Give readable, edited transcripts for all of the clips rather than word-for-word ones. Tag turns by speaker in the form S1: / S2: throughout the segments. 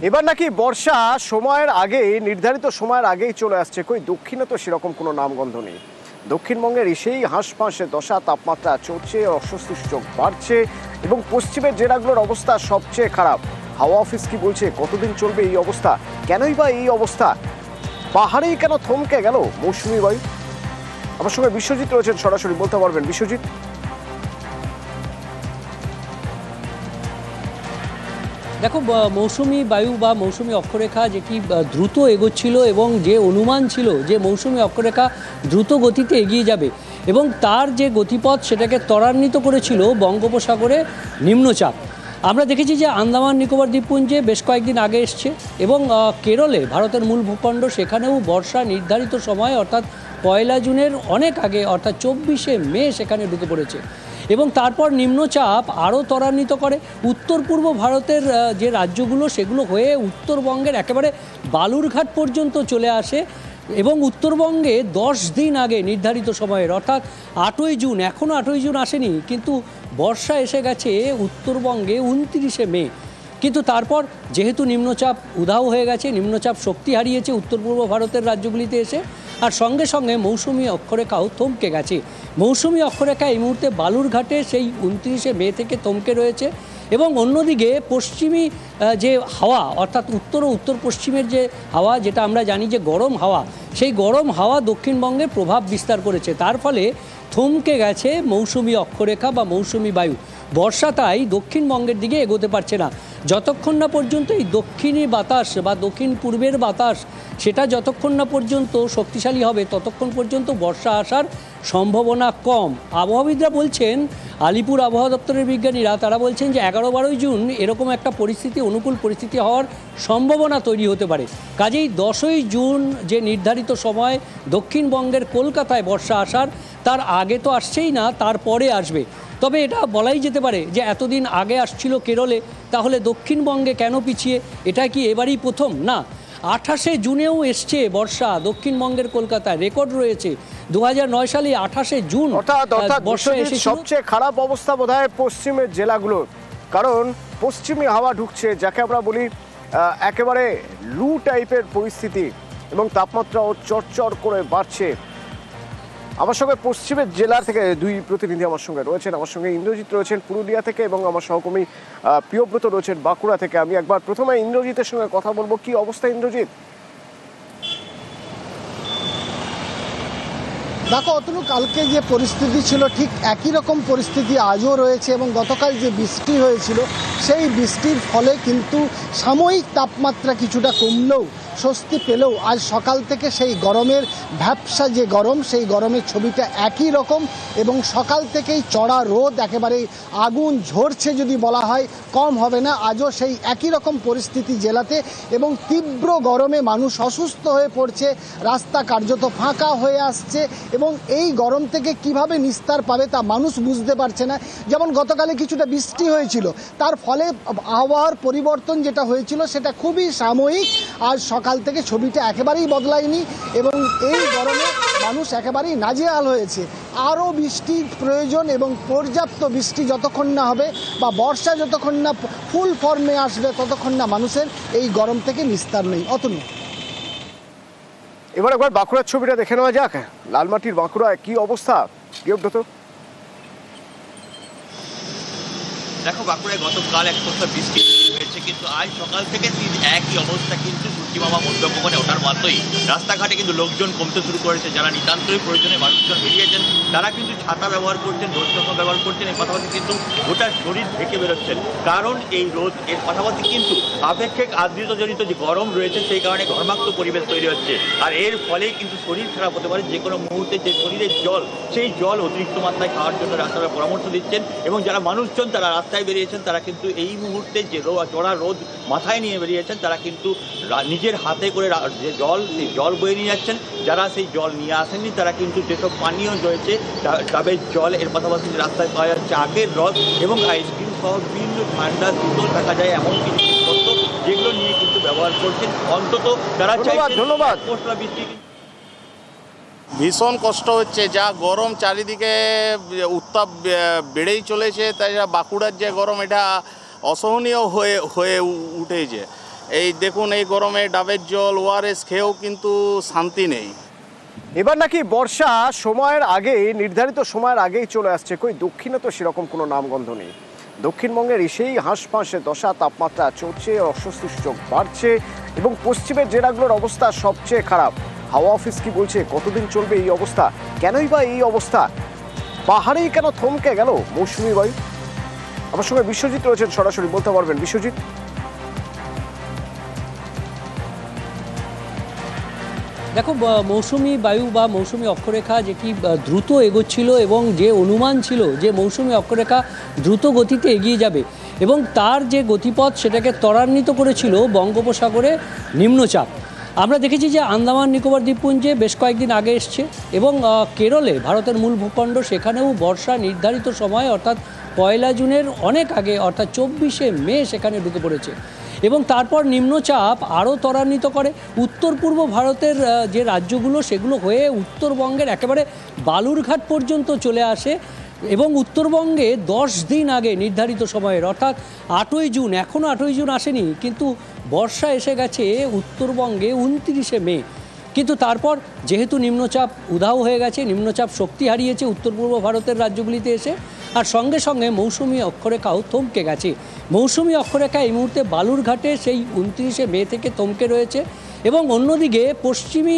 S1: এবার নাকি বর্ষা সময়ের আগেই নির্ধারিত সময়ের আগেই চলে আসছে। কই দক্ষিণে তো সেরকম কোনো নামগন্ধ নেই। দক্ষিণবঙ্গের এসেই হাঁসফাঁসে দশা, তাপমাত্রা চড়ছে, অস্বস্তির চোখ বাড়ছে এবং পশ্চিমের জেলাগুলোর অবস্থা সবচেয়ে খারাপ। হাওয়া অফিস কি বলছে, কতদিন চলবে এই অবস্থা? কেনই বা এই অবস্থা? পাহাড়েই কেন থমকে গেল মৌসুমি বায়ু? আমার সঙ্গে বিশ্বজিৎ রয়েছেন, সরাসরি বলতে পারবেন বিশ্বজিৎ।
S2: দেখো, মৌসুমি বায়ু বা মৌসুমি অক্ষরেখা যেটি দ্রুত এগোচ্ছিল এবং যে অনুমান ছিল যে মৌসুমি অক্ষরেখা দ্রুত গতিতে এগিয়ে যাবে এবং তার যে গতিপথ সেটাকে ত্বরান্বিত করেছিল বঙ্গোপসাগরে নিম্নচাপ। আমরা দেখেছি যে আন্দামান নিকোবর দ্বীপপুঞ্জে বেশ কয়েকদিন আগে এসছে এবং কেরলে, ভারতের মূল ভূখণ্ড, সেখানেও বর্ষা নির্ধারিত সময় অর্থাৎ 1 জুনের অনেক আগে অর্থাৎ 24শে মে সেখানে ঢুকে পড়েছে এবং তারপর নিম্নচাপ আরও ত্বরান্বিত করে উত্তর পূর্ব ভারতের যে রাজ্যগুলো সেগুলো হয়ে উত্তরবঙ্গের একেবারে বালুরঘাট পর্যন্ত চলে আসে এবং উত্তরবঙ্গে 10 দিন আগে নির্ধারিত সময়ের অর্থাৎ 8ই জুন, এখনও 8ই জুন আসেনি কিন্তু বর্ষা এসে গেছে উত্তরবঙ্গে 29শে মে। কিন্তু তারপর যেহেতু নিম্নচাপ উধাও হয়ে গেছে, নিম্নচাপ শক্তি হারিয়েছে উত্তর পূর্ব ভারতের রাজ্যগুলিতে এসে, আর সঙ্গে সঙ্গে মৌসুমি অক্ষরেখাও থমকে গেছে। মৌসুমি অক্ষরেখা এই মুহূর্তে বালুরঘাটে সেই 29শে মে থেকে থমকে রয়েছে এবং অন্যদিকে পশ্চিমী যে হাওয়া অর্থাৎ উত্তর ও উত্তর পশ্চিমের যে হাওয়া, যেটা আমরা জানি যে গরম হাওয়া, সেই গরম হাওয়া দক্ষিণবঙ্গে প্রভাব বিস্তার করেছে। তার ফলে থমকে গেছে মৌসুমি অক্ষরেখা বা মৌসুমি বায়ু। বর্ষা তাই দক্ষিণবঙ্গের দিকে এগোতে পারছে না যতক্ষণ না পর্যন্ত এই দক্ষিণী বাতাস বা দক্ষিণ পূর্বের বাতাস সেটা যতক্ষণ না পর্যন্ত শক্তিশালী হবে ততক্ষণ পর্যন্ত বর্ষা আসার সম্ভাবনা কম। আবহাওয়াবিদরা বলছেন, আলিপুর আবহাওয়া দপ্তরের বিজ্ঞানীরা তারা বলছেন যে 11-12 জুন এরকম একটা পরিস্থিতি, অনুকূল পরিস্থিতি হওয়ার সম্ভাবনা তৈরি হতে পারে। কাজেই 10ই জুন যে নির্ধারিত সময় দক্ষিণবঙ্গের কলকাতায় বর্ষা আসার, তার আগে তো আসছেই না, তারপরে আসবে। তবে এটা বলাই যেতে পারে যে এতদিন আগে আসছিল কেরলে, তাহলে দক্ষিণবঙ্গে কেন পিছিয়ে? এটা কি এবারই প্রথম? না, 28শে জুনেও এসছে বর্ষা দক্ষিণবঙ্গের কলকাতায়, রেকর্ড রয়েছে 2009 সালে 28শে জুন বর্ষা এসেছিল।
S1: সবচেয়ে খারাপ অবস্থা বোধহয় পশ্চিমের জেলাগুলোর, কারণ পশ্চিমী হাওয়া ঢুকছে, যাকে আমরা বলি একেবারে লু টাইপের পরিস্থিতি এবং তাপমাত্রাও চড়চড় করে বাড়ছে। আমার সঙ্গে পশ্চিমের জেলার থেকে দুই প্রতিনিধি আমার সঙ্গে রয়েছেন। আমার সঙ্গে ইন্দ্রজিৎ রয়েছেন পুরুলিয়া থেকে এবং আমার সহকর্মী প্রিয়ব্রত রয়েছেন বাঁকুড়া থেকে। আমি একবার প্রথমে ইন্দ্রজিতের সঙ্গে কথা বলবো। কি অবস্থা ইন্দ্রজিৎ?
S3: দেখো অতনু, কালকে যে পরিস্থিতি ছিল ঠিক একই রকম পরিস্থিতি আজও রয়েছে এবং গতকাল যে বৃষ্টি হয়েছিল সেই বৃষ্টির ফলে কিন্তু সাময়িক তাপমাত্রা কিছুটা কমলেও, স্বস্তি পেলেও আজ সকাল থেকে সেই গরমের ভ্যাপসা যে গরম, সেই গরমের ছবিটা একই রকম এবং সকাল থেকেই চড়া রোদ, একেবারে আগুন ঝরছে যদি বলা হয় কম হবে না। আজও সেই একই রকম পরিস্থিতি জেলাতে এবং তীব্র গরমে মানুষ অসুস্থ হয়ে পড়ছে, রাস্তা কার্যত ফাঁকা হয়ে আসছে এবং এই গরম থেকে কিভাবে নিস্তার পাবে তা মানুষ বুঝতে পারছে না। যেমন গতকালে কিছুটা বৃষ্টি হয়েছিল, তার ফলে আবহাওয়ার পরিবর্তন যেটা হয়েছিল সেটা খুবই সাময়িক। আজ সকাল থেকে ছবিটা একেবারেই বদলায়নি এবং এই গরমে মানুষ একেবারেই নাজেহাল হয়েছে। আরও বৃষ্টির প্রয়োজন এবং পর্যাপ্ত বৃষ্টি যতক্ষণ না হবে বা বর্ষা যতক্ষণ না ফুল ফর্মে আসবে ততক্ষণ না মানুষের এই গরম থেকে নিস্তার নেই। অতনু,
S1: এবার একবার বাঁকুড়ার ছবিটা দেখে নেওয়া যাক। লালমাটির বাঁকুড়ায় কি অবস্থা প্রিয়ব্রত?
S4: দেখো, বাঁকুড়ায় গতকাল এক সপ্তাহ বৃষ্টি হয়েছে কিন্তু আজ সকাল থেকে একই অবস্থা। কিন্তু সূর্যমামা মধ্যভবনে ওঠার মাত্রই রাস্তাঘাটে কিন্তু লোকজন কমতে শুরু করেছে। যারা নিতান্তই প্রয়োজনে মানুষজন বেরিয়েছেন তারা কিন্তু ছাতা ব্যবহার করছেন, রোদ চশমা ব্যবহার করছেন। এর পাশাপাশি কিন্তু গোটা শরীর ঢেকে বেরোচ্ছেন, কারণ এই রোদ। এর পাশাপাশি কিন্তু আপেক্ষিক আর্দ্রতাজনিত যে গরম রয়েছে সেই কারণে ঘর্মাক্ত পরিবেশ তৈরি হচ্ছে আর এর ফলেই কিন্তু শরীর খারাপ হতে পারে যে কোনো মুহূর্তে। যে শরীরের জল, সেই জল অতিরিক্ত মাত্রায় খাওয়ার জন্য ডাক্তাররা পরামর্শ দিচ্ছেন এবং যারা মানুষজন তারা রাস্তায় বেরিয়েছেন তারা কিন্তু এই মুহূর্তে যে চড়া রোদ মাথায় নিয়ে বেরিয়েছেন তারা কিন্তু নিজের হাতে করে যে জল, সেই জল বয়ে নিয়ে যাচ্ছেন। যারা সেই জল নিয়ে আসেননি তারা কিন্তু যেসব পানীয় রয়েছে, ডাবের জল, এর পাশাপাশি রাস্তায় পাওয়া যাচ্ছে আখের রস এবং আইসক্রিম সহ বিভিন্ন ঠান্ডা শীতল থাকা যায় এমন কিছু জিনিসপত্র যেগুলো নিয়ে কিন্তু ব্যবহার করছেন। অন্তত তারা চাইছেন।
S1: ধন্যবাদ।
S4: বৃষ্টি
S5: ভীষণ কষ্ট হচ্ছে, যা গরম চারিদিকে উত্তাপ বেড়েই চলেছে। তাই বাঁকুড়ার যে গরম এটা অসহনীয় হয়ে উঠেছে। এই দেখুন এই গরমে ডাবের জল ওআরএস খেয়েও কিন্তু শান্তি নেই।
S1: এবার নাকি বর্ষা সময়ের আগেই নির্ধারিত সময়ের আগেই চলে আসছে, কই দক্ষিণে তো সেরকম কোনো নামগন্ধ নেই। দক্ষিণবঙ্গের সেই হাঁসফাঁসে দশা, তাপমাত্রা চড়ছে, অস্বস্তির সুযোগ বাড়ছে এবং পশ্চিমের জেলাগুলোর অবস্থা সবচেয়ে খারাপ। হাওয়া অফিস কি বলছে, কতদিন চলবে এই অবস্থা, কেনই বা এই অবস্থা, পাহাড়েই কেন থমকে গেল মৌসুমি বায়ু? আমার সঙ্গে বিশ্বজিৎ রয়েছেন, সরাসরি বলতে পারবেন বিশ্বজিৎ।
S2: দেখো, মৌসুমি বায়ু বা মৌসুমি অক্ষরেখা যেটি দ্রুত এগোচ্ছিল এবং যে অনুমান ছিল যে মৌসুমি অক্ষরেখা দ্রুত গতিতে এগিয়ে যাবে এবং তার যে গতিপথ সেটাকে ত্বরান্বিত করেছিল বঙ্গোপসাগরে নিম্নচাপ। আমরা দেখেছি যে আন্দামান নিকোবর দ্বীপপুঞ্জে বেশ কয়েকদিন আগে এসছে এবং কেরলে, ভারতের মূল ভূখণ্ড, সেখানেও বর্ষা নির্ধারিত সময় অর্থাৎ 1 জুনের অনেক আগে অর্থাৎ 24শে মে সেখানে ঢুকে পড়েছে এবং তারপর নিম্নচাপ আরও ত্বরান্বিত করে উত্তর পূর্ব ভারতের যে রাজ্যগুলো সেগুলো হয়ে উত্তরবঙ্গের একেবারে বালুরঘাট পর্যন্ত চলে আসে এবং উত্তরবঙ্গে 10 দিন আগে নির্ধারিত সময়ের অর্থাৎ 8ই জুন, এখনও 8ই জুন আসেনি কিন্তু বর্ষা এসে গেছে উত্তরবঙ্গে 29শে মে। কিন্তু তারপর যেহেতু নিম্নচাপ উধাও হয়ে গেছে, নিম্নচাপ শক্তি হারিয়েছে উত্তর পূর্ব ভারতের রাজ্যগুলিতে এসে, আর সঙ্গে সঙ্গে মৌসুমি অক্ষরেখাও থমকে গেছে। মৌসুমি অক্ষরেখা এই মুহূর্তে বালুরঘাটে সেই 29শে মে থেকে থমকে রয়েছে এবং অন্যদিকে পশ্চিমী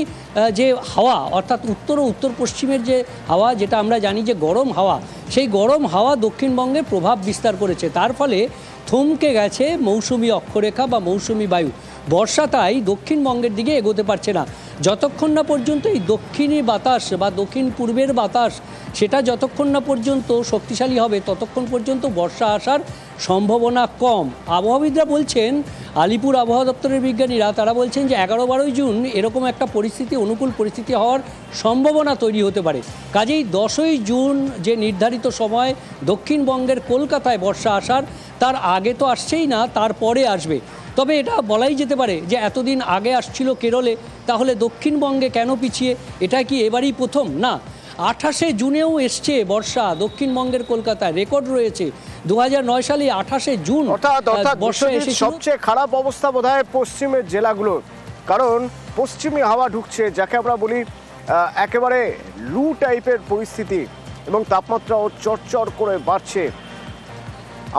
S2: যে হাওয়া অর্থাৎ উত্তর ও উত্তর পশ্চিমের যে হাওয়া, যেটা আমরা জানি যে গরম হাওয়া, সেই গরম হাওয়া দক্ষিণবঙ্গে প্রভাব বিস্তার করেছে। তার ফলে থমকে গেছে মৌসুমি অক্ষরেখা বা মৌসুমি বায়ু। বর্ষা তাই দক্ষিণবঙ্গের দিকে এগোতে পারছে না যতক্ষণ না পর্যন্ত এই দক্ষিণী বাতাস বা দক্ষিণ পূর্বের বাতাস সেটা যতক্ষণ না পর্যন্ত শক্তিশালী হবে ততক্ষণ পর্যন্ত বর্ষা আসার সম্ভাবনা কম। আবহাওয়াবিদরা বলছেন, আলিপুর আবহাওয়া দপ্তরের বিজ্ঞানীরা তারা বলছেন যে 11-12 জুন এরকম একটা পরিস্থিতি, অনুকূল পরিস্থিতি হওয়ার সম্ভাবনা তৈরি হতে পারে। কাজেই 10ই জুন যে নির্ধারিত সময় দক্ষিণবঙ্গের কলকাতায় বর্ষা আসার, তার আগে তো আসছেই না, তারপরে আসবে। তবে এটা বলাই যেতে পারে যে এতদিন আগে আসছিল কেরলে, তাহলে দক্ষিণবঙ্গে কেন পিছিয়ে? এটা কি এবারই প্রথম? না, 28শে জুনেও এসছে বর্ষা দক্ষিণবঙ্গের কলকাতায়, রেকর্ড রয়েছে 2009 সালে 28শে জুন বর্ষা এসেছিল।
S1: সবচেয়ে খারাপ অবস্থা বোধহয় পশ্চিমের জেলাগুলোর, কারণ পশ্চিমী হাওয়া ঢুকছে, যাকে আমরা বলি একেবারে লু টাইপের পরিস্থিতি এবং তাপমাত্রাও চড়চড় করে বাড়ছে।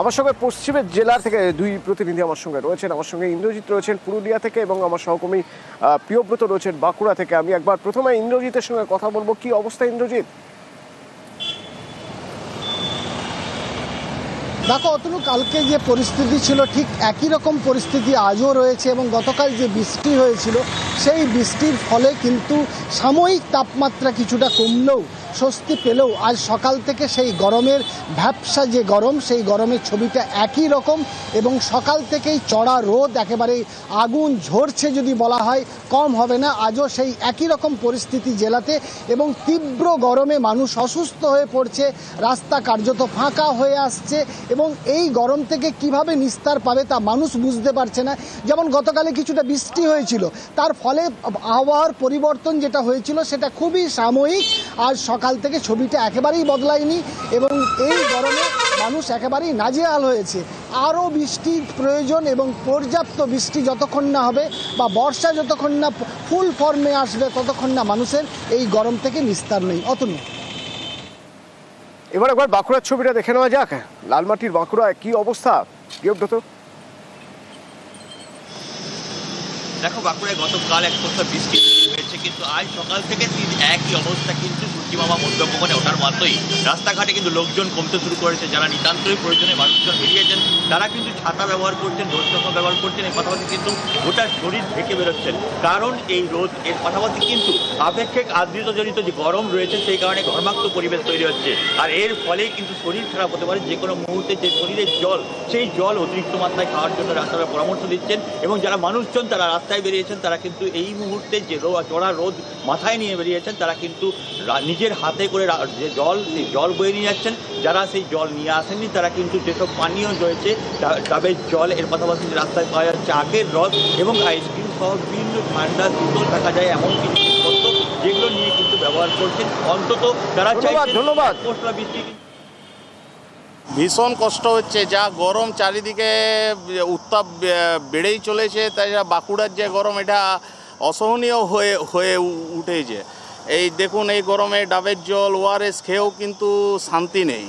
S1: আমার সঙ্গে পশ্চিমের জেলা থেকে দুই প্রতিনিধি আমার সঙ্গে রয়েছেন। আমার সঙ্গে ইন্দ্রজিৎ রয়েছেন পুরুলিয়া থেকে এবং আমার সহকর্মী প্রিয়ব্রত রয়েছেন বাঁকুড়া থেকে। আমি একবার প্রথমে ইন্দ্রজিতের সঙ্গে কথা বলবো। কি অবস্থা ইন্দ্রজিৎ?
S3: দেখো অতনু, কালকে যে পরিস্থিতি ছিল ঠিক একই রকম পরিস্থিতি আজও রয়েছে এবং গতকাল যে বৃষ্টি হয়েছিল সেই বৃষ্টির ফলে কিন্তু সাময়িক তাপমাত্রা কিছুটা কমলেও, স্বস্তি পেলেও আজ সকাল থেকে সেই গরমের ভ্যাপসা যে গরম, সেই গরমের ছবিটা একই রকম এবং সকাল থেকেই চড়া রোদ, একেবারে আগুন ঝরছে যদি বলা হয় কম হবে না। আজও সেই একই রকম পরিস্থিতি জেলাতে এবং তীব্র গরমে মানুষ অসুস্থ হয়ে পড়ছে, রাস্তা কার্যত ফাঁকা হয়ে আসছে এবং এই গরম থেকে কিভাবে নিস্তার পাবে তা মানুষ বুঝতে পারছে না। যেমন গতকালে কিছুটা বৃষ্টি হয়েছিল, তার ফলে আবহাওয়ার পরিবর্তন যেটা হয়েছিল সেটা খুবই সাময়িক। আজ সকাল থেকে ছবিটা একেবারেই বদলায়নি এবং এই গরমে মানুষ একেবারেই নাজেহাল হয়েছে। আরও বৃষ্টির প্রয়োজন এবং পর্যাপ্ত বৃষ্টি যতক্ষণ না হবে বা বর্ষা যতক্ষণ না ফুল ফর্মে আসবে ততক্ষণ না মানুষের এই গরম থেকে নিস্তার নেই। অতনু,
S1: এবার একবার বাঁকুড়ার ছবিটা দেখে নেওয়া যাক। লালমাটির বাঁকুড়ায় কি অবস্থা প্রিয়ব্রত?
S4: দেখো, বাঁকুড়ায় গতকাল এক সপ্তাহ বৃষ্টি হয়েছে কিন্তু আজ সকাল থেকে একই অবস্থা কিন্তু সূর্যিমামা মধ্যভবনে ওঠার মাত্রই রাস্তাঘাটে কিন্তু লোকজন কমতে শুরু করেছে। যারা নিতান্তই প্রয়োজনে মানুষজন বেরিয়েছেন তারা কিন্তু ছাতা ব্যবহার করছেন, রোদ চশমা ব্যবহার করছেন, এর পাশাপাশি কিন্তু গোটা শরীর ঢেকে বেরোচ্ছেন। কারণ এই রোদ, এর পাশাপাশি কিন্তু আপেক্ষিক আর্দ্রতাজনিত যে গরম রয়েছে সেই কারণে ঘর্মাক্ত পরিবেশ তৈরি হচ্ছে আর এর ফলেই কিন্তু শরীর খারাপ হতে পারে। যে কোনো মুহূর্তে যে শরীরের জল, সেই জল অতিরিক্ত মাত্রায় খাওয়ার জন্য ডাক্তাররা পরামর্শ দিচ্ছেন এবং যারা মানুষজন তারা রাস্তায় বেরিয়েছেন তারা কিন্তু এই মুহূর্তে যে চড়া রোদ মাথায় নিয়ে বেরিয়েছেন তারা কিন্তু নিজের হাতে করে যে জল, সেই জল বয়ে নিয়ে যাচ্ছেন। যারা সেই জল নিয়ে আসেননি তারা কিন্তু যেসব পানীয় রয়েছে, ডাবের জল, এর পাশাপাশি রাস্তায় পাওয়া যাচ্ছে আখের রস এবং আইসক্রিম সহ বিভিন্ন ঠান্ডা শীতল থাকা যায় এমন কিছু জিনিসপত্র যেগুলো নিয়ে কিন্তু ব্যবহার করছেন। অন্তত তারা চাইছেন
S1: ধন্যবাদ।
S4: মশলা বৃষ্টি।
S5: ভীষণ কষ্ট হচ্ছে, যা গরম চারিদিকে উত্তাপ বেড়েই চলেছে, তাই বাঁকুড়ার যে গরম এটা অসহনীয় হয়ে উঠেছে। এই দেখুন, এই গরমে ডাবের জল, ওআরএস খেয়েও কিন্তু শান্তি নেই।